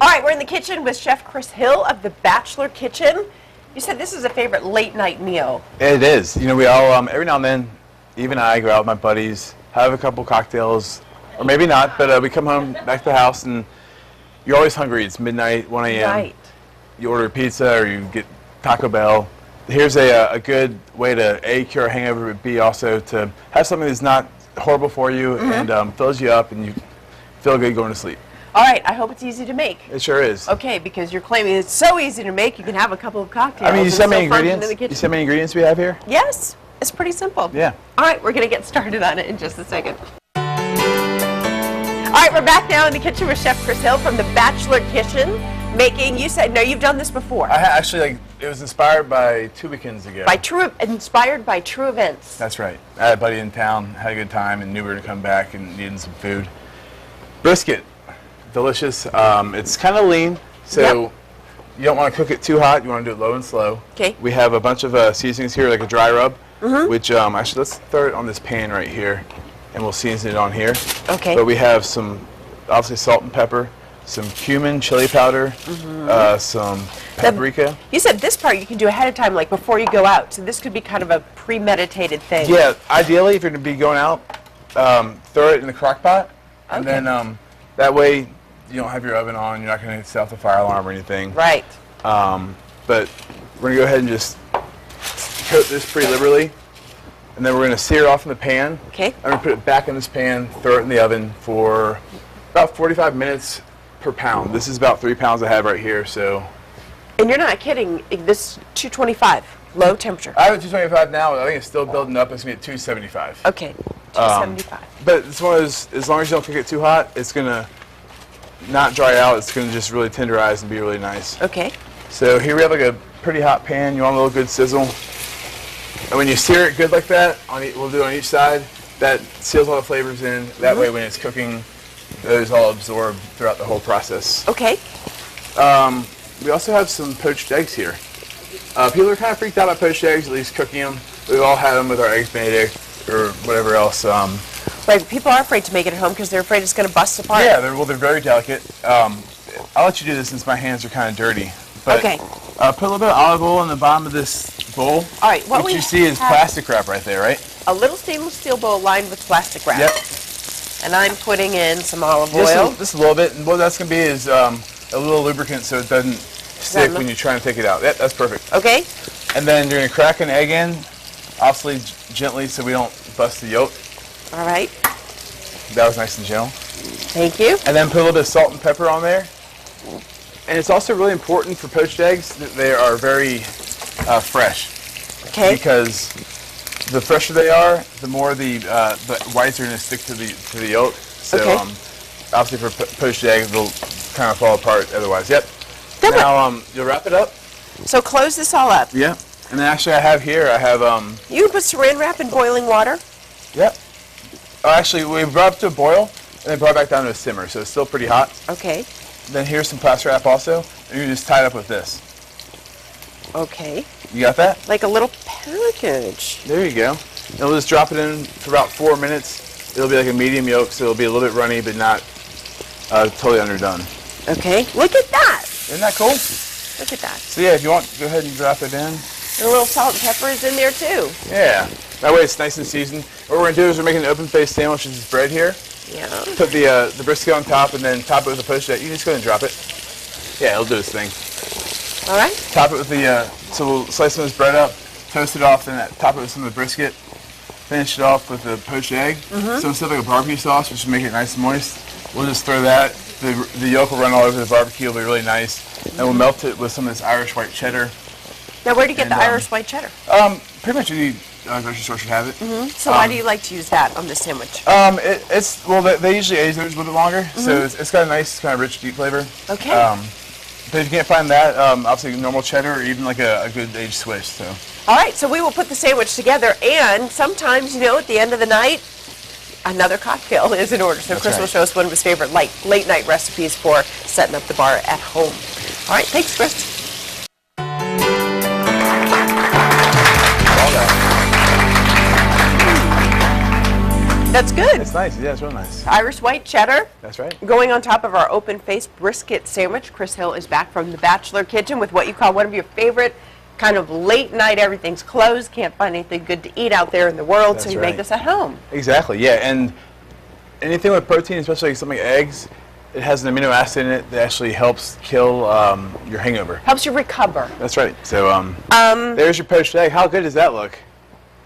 All right, we're in the kitchen with Chef Chris Hill of the Bachelor Kitchen. You said this is a favorite late night meal. It is. You know, we all, every now and then, even I go out with my buddies, have a couple cocktails, or maybe not, but we come home back to the house and you're always hungry. It's midnight, 1 a.m. Right. You order pizza or you get Taco Bell. Here's a good way to A, cure a hangover, but B, also to have something that's not horrible for you and fills you up and you feel good going to sleep. All right, I hope it's easy to make. It sure is. Okay, because you're claiming it's so easy to make, you can have a couple of cocktails. I mean, you see how many and still function ingredients? in the kitchen. You see how many ingredients we have here? Yes, it's pretty simple. Yeah. All right, we're going to get started on it in just a second. All right, we're back now in the kitchen with Chef Chris Hill from the Bachelor Kitchen, making, you said, no, you've done this before. I actually, it was inspired by 2 weekends ago. Inspired by true events. That's right. I had a buddy in town, had a good time, and knew we were going to come back and needed some food. Brisket. Delicious. It's kind of lean, so you don't want to cook it too hot. You want to do it low and slow. Okay. We have a bunch of seasonings here, like a dry rub, which actually let's throw it on this pan right here, and we'll season it on here. Okay. But we have some, obviously, salt and pepper, some cumin, chili powder, some paprika. You said this part you can do ahead of time, like before you go out. So this could be kind of a premeditated thing. Yeah. Ideally, if you're going to be going out, throw it in the crock pot, and then that way. You don't have your oven on, you're not going to set off the fire alarm or anything. Right. But we're going to go ahead and just coat this pretty liberally. And then we're going to sear it off in the pan. Okay. I'm going to put it back in this pan, throw it in the oven for about 45 minutes per pound. This is about 3 pounds I have right here, so. And you're not kidding, this 225, low temperature. I have it 225 now, I think it's still building up. It's going to be at 275. Okay, 275. But it's one of those, as long as you don't cook it too hot, it's going to not dry out. It's going to just really tenderize and be really nice. Okay. So here we have like a pretty hot pan. You want a little good sizzle. And when you sear it good like that, we'll do it on each side, that seals all the flavors in. That way when it's cooking, those all absorb throughout the whole process. Okay. We also have some poached eggs here. People are kind of freaked out about poached eggs, at least cooking them. We've all had them with our eggs Benedict or whatever else. Right, people are afraid to make it at home because they're afraid it's going to bust apart. Yeah, they're very delicate. I'll let you do this since my hands are kind of dirty. But, okay. Put a little bit of olive oil in the bottom of this bowl. All right, what you see is plastic wrap right there, right? A little stainless steel bowl lined with plastic wrap. Yep. And I'm putting in some olive oil. Just a little bit. And what that's going to be is a little lubricant so it doesn't stick when you try and take it out. Yep, that's perfect. Okay. And then you're going to crack an egg in, obviously gently so we don't bust the yolk. All right. That was nice and gentle. Thank you. And then put a little bit of salt and pepper on there. And it's also really important for poached eggs that they are very fresh. Okay. Because the fresher they are, the more the whites are going to stick to the yolk. So obviously for poached eggs, they'll kind of fall apart otherwise. Yep. Now you'll wrap it up. So close this all up. Yeah. And then actually I have You put saran wrap in boiling water. Yep. Oh, actually, we brought it to a boil, and then brought it back down to a simmer, so it's still pretty hot. Okay. Then here's some plaster wrap also, and you just tie it up with this. Okay. You got that? Like a little package. There you go. And we'll just drop it in for about 4 minutes. It'll be like a medium yolk, so it'll be a little bit runny, but not totally underdone. Okay. Look at that. Isn't that cool? Look at that. So yeah, if you want, go ahead and drop it in. And a little salt and pepper is in there too. Yeah. That way it's nice and seasoned. What we're going to do is we're making an open-faced sandwich with this bread here. Yeah. Put the brisket on top and then top it with a poached egg. You can just go ahead and drop it. Yeah, it'll do its thing. All right. Top it with so we'll slice some of this bread up, toast it off, then top it with some of the brisket. Finish it off with the poached egg. So instead of like a barbecue sauce, which will make it nice and moist, we'll just throw that. The yolk will run all over the barbecue. It'll be really nice. And we'll melt it with some of this Irish white chetter. Now, where do you get the Irish white cheddar? Pretty much any grocery store should have it. So why do you like to use that on this sandwich? They usually age theirs a little bit longer, so it's got a nice kind of rich, deep flavor. Okay. But if you can't find that, obviously normal cheddar or even like a good aged Swiss. So. All right, so we will put the sandwich together, and sometimes, you know, at the end of the night, another cocktail is in order. So Chris will show us one of his favorite late night recipes for setting up the bar at home. All right, thanks, Chris. That's good. It's nice. Yeah, it's real nice. Irish white cheddar. That's right. Going on top of our open-faced brisket sandwich. Chris Hill is back from the Bachelor Kitchen with what you call one of your favorite kind of late night, everything's closed, can't find anything good to eat out there in the world, so you make this at home. Exactly, yeah, and anything with protein, especially something like eggs, it has an amino acid in it that actually helps kill your hangover. Helps you recover. That's right. So there's your poached egg. How good does that look?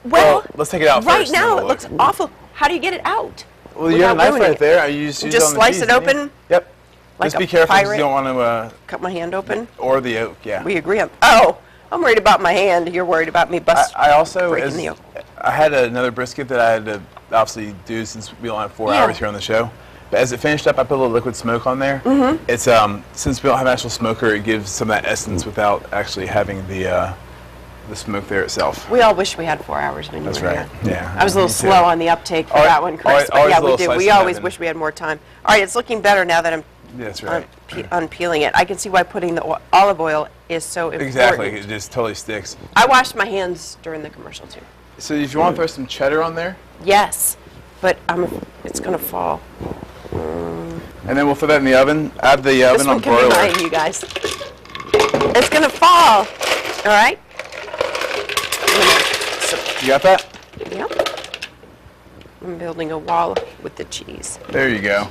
Well, let's take it out right first. Right now it looks awful. How do you get it out? Well, you have a knife right there. You just slice it open? Yep. Like just be careful because you don't want to... cut my hand open? Or the yolk, yeah. We agree on... Oh, I'm worried about my hand. You're worried about me busting. I also... breaking the yolk. I had another brisket that I had to obviously do since we only have 4 hours here on the show. But as it finished up, I put a little liquid smoke on there. It's since we don't have an actual smoker, it gives some of that essence without actually having the smoke there itself. We all wish we had 4 hours when you were here. Yeah. I was a little slow on the uptake for that one, Chris. But yeah, we do. We always wish we had more time. All right, it's looking better now that I'm unpeeling it. I can see why putting the olive oil is so important. Exactly, it just totally sticks. I washed my hands during the commercial too. So if you want to throw some cheddar on there? Yes, but it's going to fall. And then we'll throw that in the oven. Add the oven on broiler. This one can be mine, you guys. It's going to fall. All right? You got that? Yep. I'm building a wall with the cheese. There you go.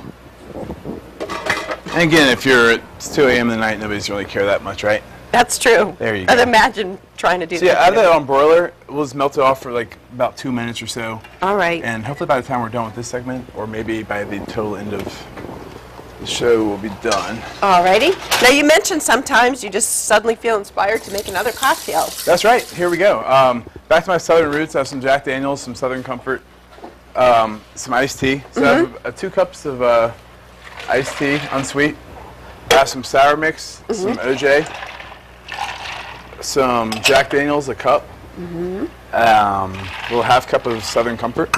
And again, if it's 2 a.m. in the night, nobody's really care that much, right? That's true. There you go. I'd imagine trying to do that. Yeah, add that on broiler. We'll just melt it off for like about 2 minutes or so. All right. And hopefully by the time we're done with this segment, or maybe by the total end of the show, we'll be done. Alrighty. Now you mentioned sometimes you just suddenly feel inspired to make another cocktail. That's right. Here we go. Back to my Southern roots. I have some Jack Daniels, some Southern Comfort, some iced tea. So I have 2 cups of iced tea, unsweet. I have some sour mix, some OJ, some Jack Daniels, a cup, a little half cup of Southern Comfort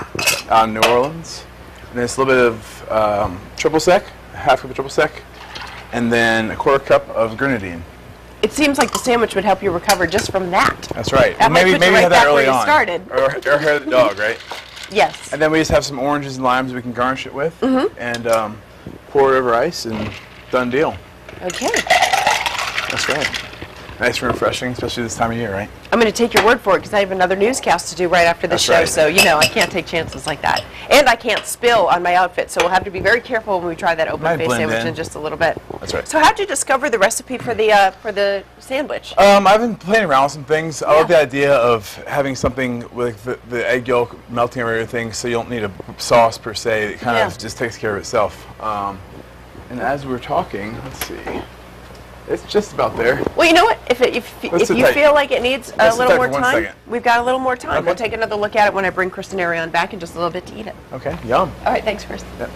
out of New Orleans, and then it's a little bit of triple sec, half cup of triple sec, and then a 1/4 cup of grenadine. It seems like the sandwich would help you recover just from that. That's right. That maybe might put you have that back early where you on. started. Or hair of the dog, right? Yes. And then we just have some oranges and limes we can garnish it with, and pour it over ice, and done deal. Okay. That's right. Nice and refreshing, especially this time of year, right? I'm going to take your word for it because I have another newscast to do right after the show. Right. So, I can't take chances like that. And I can't spill on my outfit, so we'll have to be very careful when we try that open-faced sandwich in just a little bit. That's right. So how'd you discover the recipe for the sandwich? I've been playing around with some things. I love the idea of having something with the egg yolk melting over everything, so you don't need a sauce per se. It kind of just takes care of itself. And as we're talking, let's see. It's just about there. Well, you know what? If you feel like it needs a little more time, we've got a little more time. Okay. We'll take another look at it when I bring Chris and Ariane back in just a little bit to eat it. Okay, yum. All right, thanks, Chris. Yep.